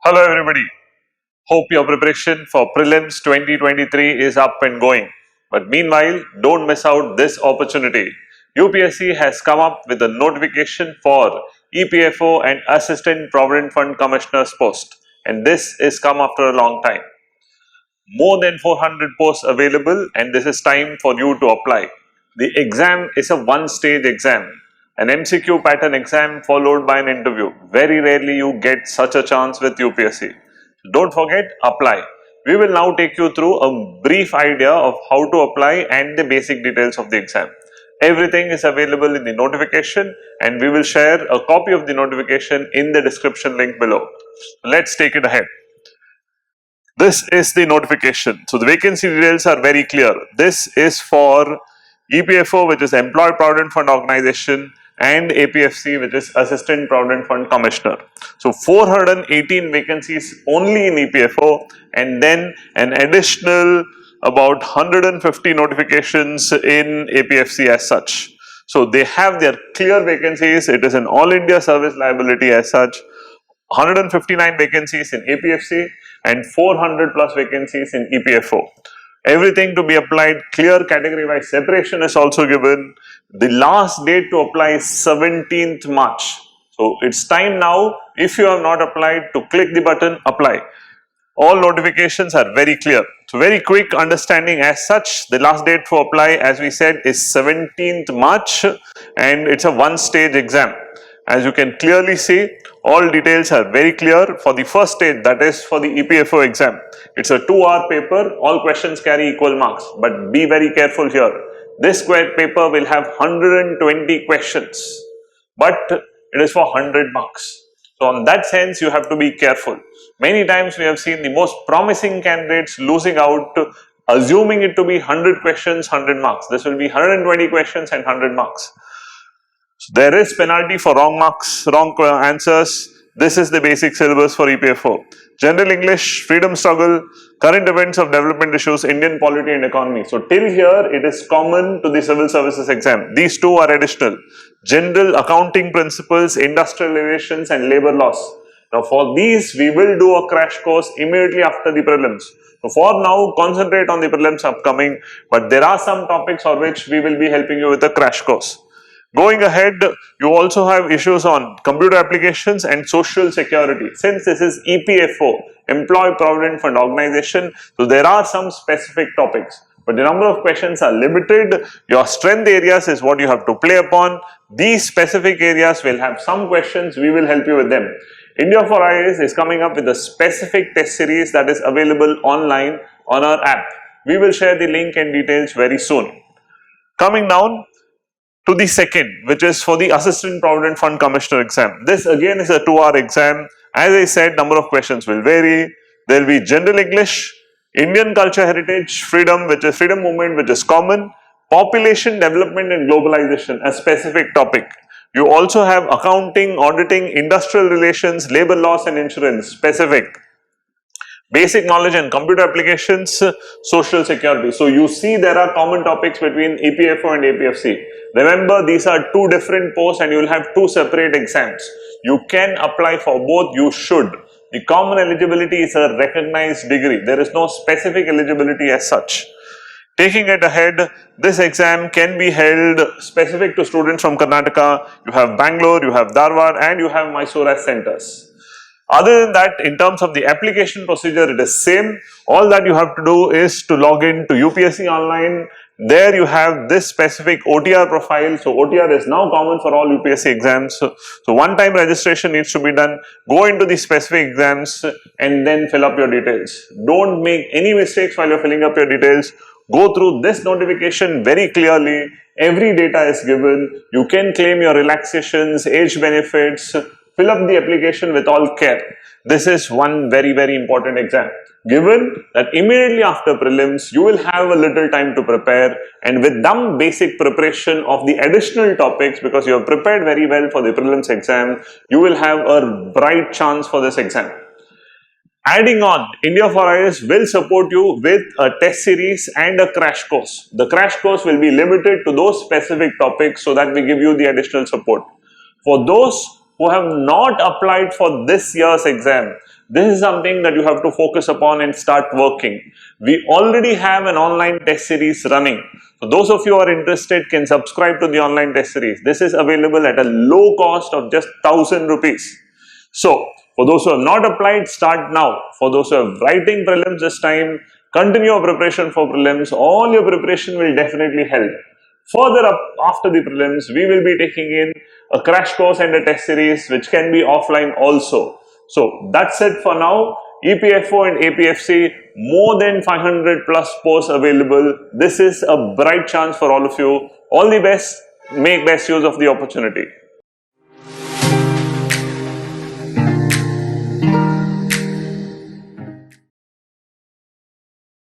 Hello everybody. Hope your preparation for prelims 2023 is up and going. But meanwhile, don't miss out this opportunity. UPSC has come up with a notification for EPFO and Assistant Provident Fund Commissioner's post. And this is come after a long time. More than 400 posts available, and this is time for you to apply. The exam is a one-stage exam. An MCQ pattern exam followed by an interview. Very rarely you get such a chance with UPSC. Don't forget, apply. We will now take you through a brief idea of how to apply and the basic details of the exam. Everything is available in the notification and we will share a copy of the notification in the description link below. Let's take it ahead. This is the notification. So the vacancy details are very clear. This is for EPFO, which is Employee Provident Fund Organization, and APFC, which is Assistant Provident Fund Commissioner. So 418 vacancies only in EPFO, and then an additional about 150 notifications in APFC as such. So they have their clear vacancies. It is an all India service liability as such. 159 vacancies in APFC and 400 plus vacancies in EPFO. Everything to be applied, clear category wise separation is also given. The last date to apply is 17th March. So it's time now, if you have not applied, to click the button apply. All notifications are very clear. So very quick understanding as such. The last date to apply, as we said, is 17th March and it's a one-stage exam. As you can clearly see, all details are very clear for the first stage, that is for the EPFO exam. It's a 2-hour paper, all questions carry equal marks, but be very careful here. This paper will have 120 questions, but it is for 100 marks. So on that sense, you have to be careful. Many times we have seen the most promising candidates losing out, assuming it to be 100 questions, 100 marks. This will be 120 questions and 100 marks. So there is penalty for wrong marks, wrong answers. This is the basic syllabus for EPFO. General English, freedom struggle, current events of development issues, Indian polity and economy. So till here it is common to the civil services exam. These two are additional. General accounting principles, industrial relations and labor laws. Now for these we will do a crash course immediately after the prelims. So for now concentrate on the prelims upcoming, but there are some topics for which we will be helping you with a crash course. Going ahead, you also have issues on computer applications and social security. Since this is EPFO, Employee Provident Fund Organization, so there are some specific topics, but the number of questions are limited. Your strength areas is what you have to play upon. These specific areas will have some questions, we will help you with them. India for IAS is coming up with a specific test series that is available online on our app. We will share the link and details very soon. Coming down to the second, which is for the Assistant Provident Fund Commissioner exam. This again is a 2-hour exam. As I said, number of questions will vary. There will be General English, Indian culture heritage, freedom, which is freedom movement, which is common, population development and globalization, a specific topic. You also have accounting, auditing, industrial relations, labor laws and insurance, specific. Basic knowledge and computer applications, social security. So you see there are common topics between EPFO and APFC. Remember, these are two different posts and you will have two separate exams. You can apply for both, you should. The common eligibility is a recognized degree. There is no specific eligibility as such. Taking it ahead, this exam can be held specific to students from Karnataka. You have Bangalore, you have Dharwad and you have Mysore as centers. Other than that, in terms of the application procedure, it is same. All that you have to do is to log in to UPSC Online. There you have this specific OTR profile. So OTR is now common for all UPSC exams. So one-time registration needs to be done. Go into the specific exams and then fill up your details. Don't make any mistakes while you're filling up your details. Go through this notification very clearly. Every data is given. You can claim your relaxations, age benefits. Fill up the application with all care. This is one very, very important exam. Given that immediately after prelims, you will have a little time to prepare, and with some basic preparation of the additional topics, because you have prepared very well for the prelims exam, you will have a bright chance for this exam. Adding on, India for IAS will support you with a test series and a crash course. The crash course will be limited to those specific topics so that we give you the additional support. For those who have not applied for this year's exam, This is something that you have to focus upon and start working. We already have an online test series running. So those of you who are interested can subscribe to the online test series. This is available at a low cost of just 1,000 rupees. So for those who have not applied, start now. For those who are writing prelims this time, continue your preparation for prelims. All your preparation will definitely help. Further up after the prelims, we will be taking in a crash course and a test series which can be offline also. So that's it for now. EPFO and APFC, more than 500 plus posts available. This is a bright chance for all of you. All the best. Make best use of the opportunity.